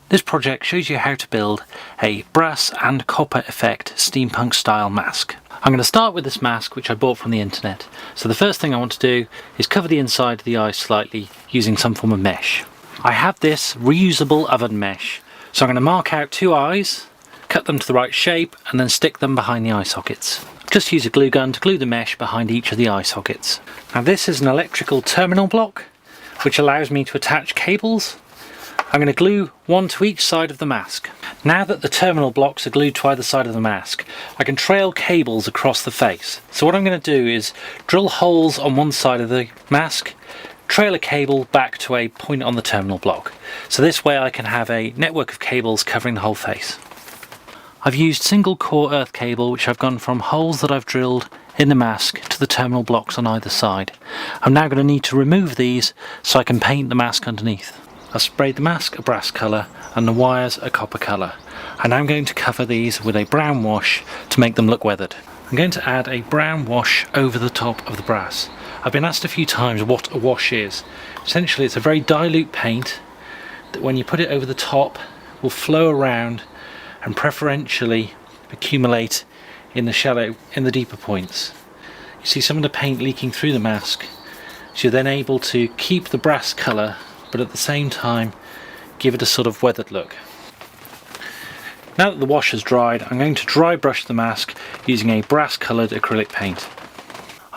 This project shows you how to build a brass and copper effect steampunk style mask. I'm going to start with this mask which I bought from the internet. So the first thing I want to do is cover the inside of the eye slightly using some form of mesh. I have this reusable oven mesh, so I'm going to mark out 2 eyes, cut them to the right shape and then stick them behind the eye sockets. Just use a glue gun to glue the mesh behind each of the eye sockets. Now this is an electrical terminal block which allows me to attach cables. I'm going to glue one to each side of the mask. Now that the terminal blocks are glued to either side of the mask, I can trail cables across the face. So what I'm going to do is drill holes on one side of the mask, trail a cable back to a point on the terminal block. So this way I can have a network of cables covering the whole face. I've used single core earth cable which I've gone from holes that I've drilled in the mask to the terminal blocks on either side. I'm now going to need to remove these so I can paint the mask underneath. I've sprayed the mask a brass colour and the wires a copper colour, and I'm going to cover these with a brown wash to make them look weathered. I'm going to add a brown wash over the top of the brass. I've been asked a few times what a wash is. Essentially it's a very dilute paint that when you put it over the top will flow around and preferentially accumulate in the deeper points. You see some of the paint leaking through the mask, so you're then able to keep the brass colour but at the same time give it a sort of weathered look. Now that the wash has dried, I'm going to dry brush the mask using a brass coloured acrylic paint.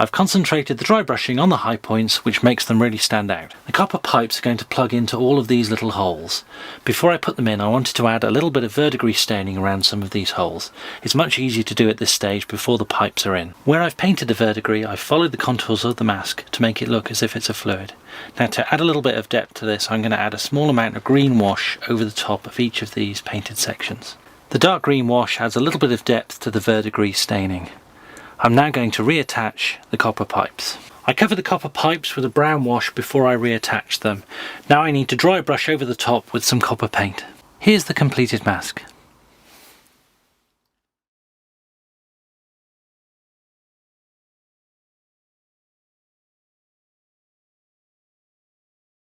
I've concentrated the dry brushing on the high points, which makes them really stand out. The copper pipes are going to plug into all of these little holes. Before I put them in, I wanted to add a little bit of verdigris staining around some of these holes. It's much easier to do at this stage before the pipes are in. Where I've painted the verdigris, I've followed the contours of the mask to make it look as if it's a fluid. Now to add a little bit of depth to this, I'm going to add a small amount of green wash over the top of each of these painted sections. The dark green wash adds a little bit of depth to the verdigris staining. I'm now going to reattach the copper pipes. I covered the copper pipes with a brown wash before I reattached them. Now I need to dry brush over the top with some copper paint. Here's the completed mask.